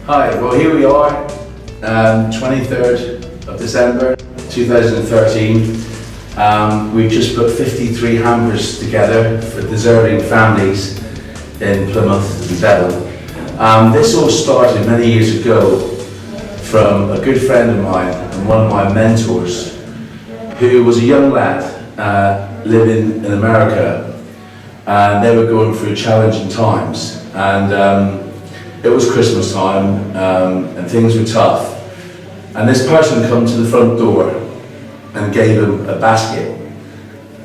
Hi, well here we are, 23rd of December 2013. We've just put 53 hampers together for deserving families in Plymouth and Devon. This all started many years ago from a good friend of mine and one of my mentors who was a young lad living in America, and they were going through challenging times, and it was Christmas time and things were tough, and this person come to the front door and gave him a basket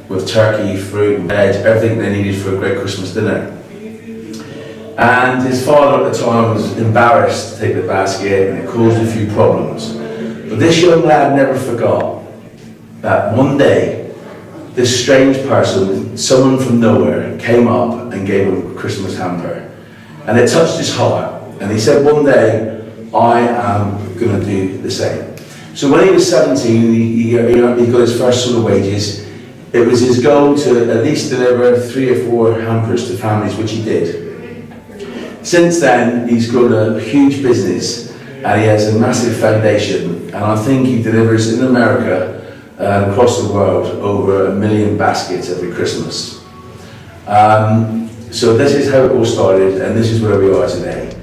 with turkey, fruit and veg, everything they needed for a great Christmas dinner. And his father at the time was embarrassed to take the basket, and it caused a few problems. But this young lad never forgot that one day this strange person, someone from nowhere, came up and gave him a Christmas hamper. And it touched his heart, and he said, one day I am going to do the same. So when he was 17, he got his first sort of wages. It was his goal to at least deliver 3 or 4 hampers to families, which he did. Since then, he's grown a huge business, and he has a massive foundation, and I think he delivers in America and across the world over 1 million baskets every Christmas. So this is how it all started, and this is where we are today.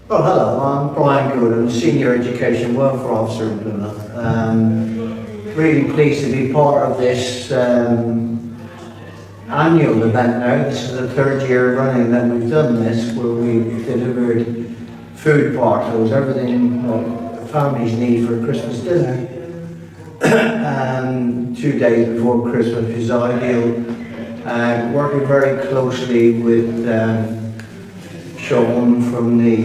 Well, hello, I'm Brian Good. I'm a Senior Education Welfare Officer in Plymouth. Really pleased to be part of this annual event now. This is the 3rd year running that we've done this, where we've delivered food parcels, everything families need for a Christmas dinner. 2 days before Christmas is ideal. Working very closely with Sean from the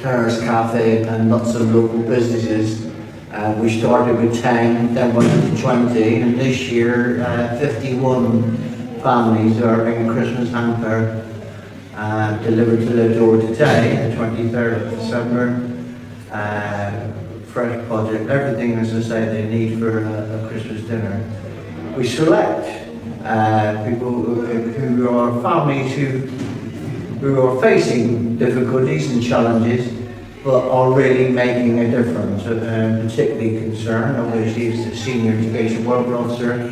Terrace Cafe and lots of local businesses. We started with 10, then went to 20, and this year 51 families are in Christmas hamper delivered to their door today, the 23rd of December. Fresh project, everything, as I say, they need for a Christmas dinner. We select people who are families who are facing difficulties and challenges, but are really making a difference. Particularly concerned, obviously, is the Senior Education Welfare Officer.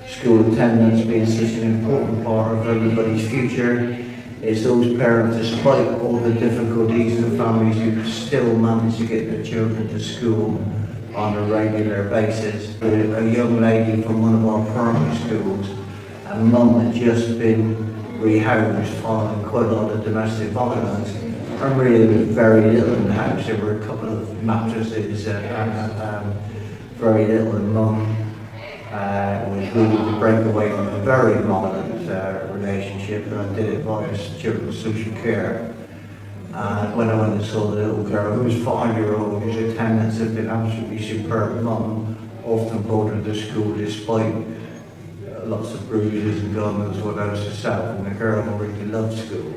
School attendance being such an important part of everybody's future. Is those parents, despite all the difficulties, the families who still manage to get their children to school on a regular basis. A young lady from one of our primary schools, and mum had just been rehoused following quite a lot of domestic violence, and really there was very little in the house. There were a couple of mattresses and very little, and mum was really to break away from a very violent relationship, and I did it via children's social care. When I went and saw the little girl, who was 5-year-old, whose attendance had been absolutely superb, mum often brought her to school despite lots of bruises and guns, what else herself, and the girl really loved school.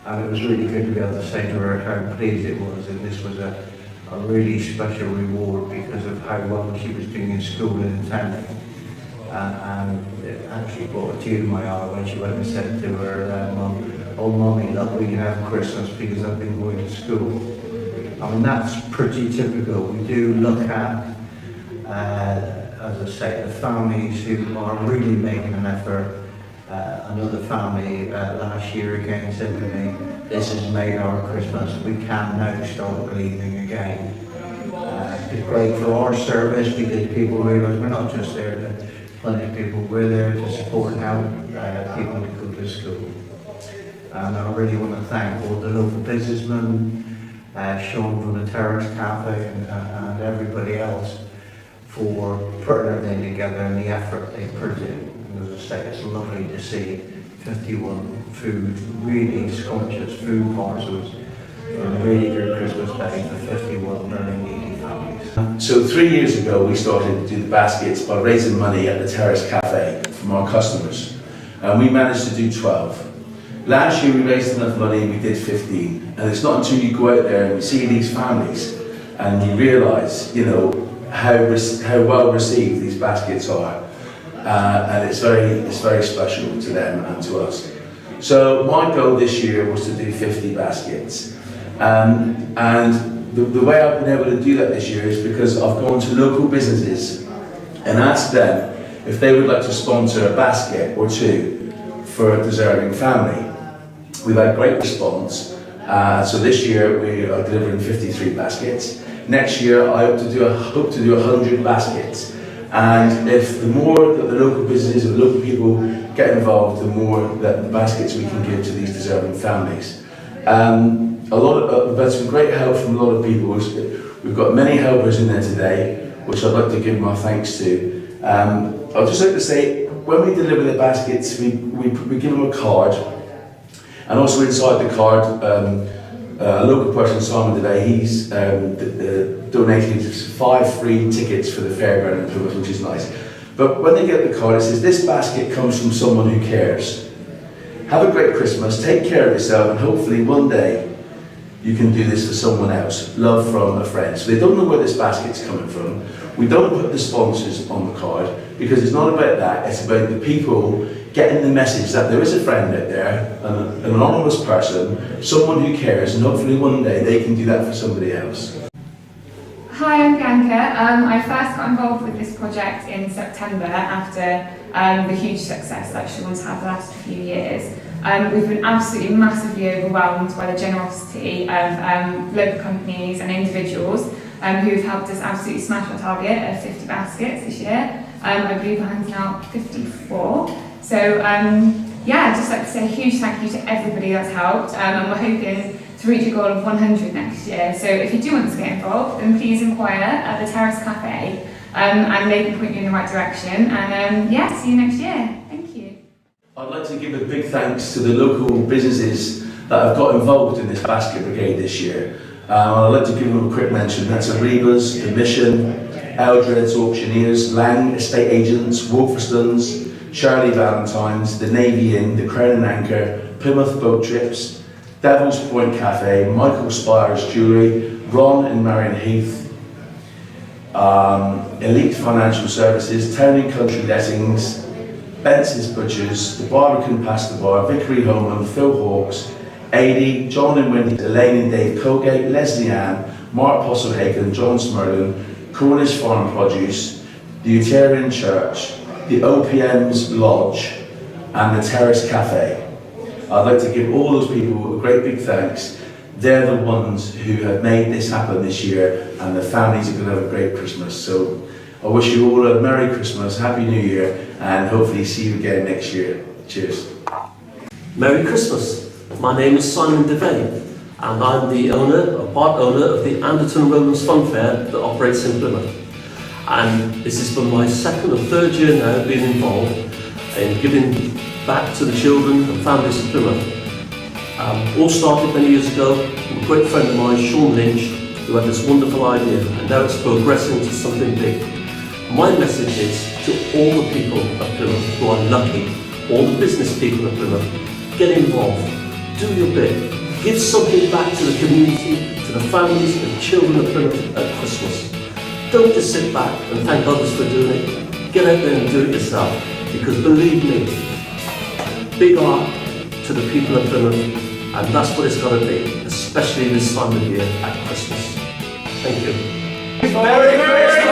And it was really good to be able to say to her how pleased it was, and this was a really special reward because of how well she was doing in school and attending. And it actually brought a tear to my eye when she went and said to her mum, "Oh mummy, look, we can have Christmas because I've been going to school." I mean, that's pretty typical. We do look at as I say, the families who are really making an effort. Another family last year again said to me, "This has made our Christmas, we can now start believing again." It's great for our service because people realise we're not just there to punish people, we're there to support and help people to go to school. And I really want to thank all the local businessmen, Sean from the Terrace Cafe and everybody else for putting everything together and the effort they put in. And as I say, it's lovely to see 51 really scrumptious food parcels for a really good Christmas day for 51 very needy families. So 3 years ago we started to do the baskets by raising money at the Terrace Cafe from our customers, and we managed to do 12. Last year we raised enough money, we did 15. And it's not until you go out there and you see these families and you realise, you know, how well received these baskets are. And it's very special to them and to us. So my goal this year was to do 50 baskets. And the way I've been able to do that this year is because I've gone to local businesses and asked them if they would like to sponsor a basket or two for a deserving family. We've had great response. So this year we are delivering 53 baskets. Next year I hope to do 100 baskets. And if the more that the local businesses and local people get involved, the more that the baskets we can give to these deserving families. We've had some great help from a lot of people. We've got many helpers in there today, which I'd like to give my thanks to. I'd just like to say, when we deliver the baskets, we give them a card, and also inside the card, a local person, Simon today, he's donated 5 free tickets for the fairground in Plymouth, which is nice. But when they get the card, it says, "This basket comes from someone who cares. Have a great Christmas, take care of yourself, and hopefully one day you can do this for someone else. Love from a friend." So they don't know where this basket's coming from. We don't put the sponsors on the card because it's not about that, it's about the people getting the message that there is a friend out there, an anonymous person, someone who cares, and hopefully one day they can do that for somebody else. Hi, I'm Bianca. I first got involved with this project in September after the huge success that Sean's had the last few years. We've been absolutely massively overwhelmed by the generosity of local companies and individuals who've helped us absolutely smash our target of 50 baskets this year. I believe we're handing out 54. So yeah, I'd just like to say a huge thank you to everybody that's helped, and we're hoping to reach a goal of 100 next year. So if you do want to get involved, then please inquire at the Terrace Cafe, and they can point you in the right direction. And yeah, see you next year. Thank you. I'd like to give a big thanks to the local businesses that have got involved in this basket brigade this year. I'd like to give them a quick mention. That's Arribas, The Mission, Eldred's Auctioneers, Lang Estate Agents, Wolferston's, Shirley Valentine's, the Navy Inn, the Crown and Anchor, Plymouth Boat Trips, Devil's Point Cafe, Michael Spires Jewellery, Ron and Marion Heath, Elite Financial Services, Town and Country Lettings, Benson's Butchers, the Barbican Pasta Bar, Vickery Holman, Phil Hawkes, Adi, John and Wendy, Elaine and Dave Colgate, Leslie Ann, Mark Posselhagen, John Smerlin, Cornish Farm Produce, the Unitarian Church, the OPM's Lodge, and the Terrace Cafe. I'd like to give all those people a great big thanks. They're the ones who have made this happen this year, and the families are going to have a great Christmas. So I wish you all a Merry Christmas, Happy New Year, and hopefully see you again next year. Cheers. Merry Christmas. My name is Simon Devane, and I'm the part owner of the Anderton Rowlands Fun Fair that operates in Plymouth. And this has been my second or third year now being involved in giving back to the children and families of Plymouth. All started many years ago with a great friend of mine, Sean Lynch, who had this wonderful idea, and now it's progressing to something big. My message is to all the people of Plymouth who are lucky, all the business people of Plymouth, get involved, do your bit, give something back to the community, to the families and children of Plymouth at Christmas. Don't just sit back and thank others for doing it. Get out there and do it yourself, because believe me, big art to the people of Plymouth, and that's what it's got to be, especially this time of year at Christmas. Thank you. Merry Christmas!